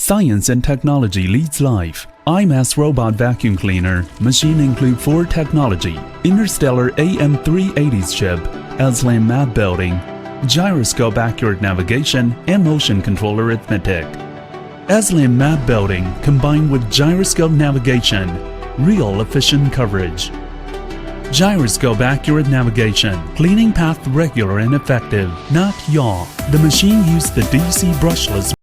Science and technology leads life. Imass robot vacuum cleaner machine include 4 technology: interstellar AM380s chip, SLAM map building, gyroscope accurate navigation, and motion control arithmetic. SLAM map building combined with gyroscope navigation, real efficient coverage. Gyroscope accurate navigation, cleaning path regular and effective, not yaw. The machine used the DC brushless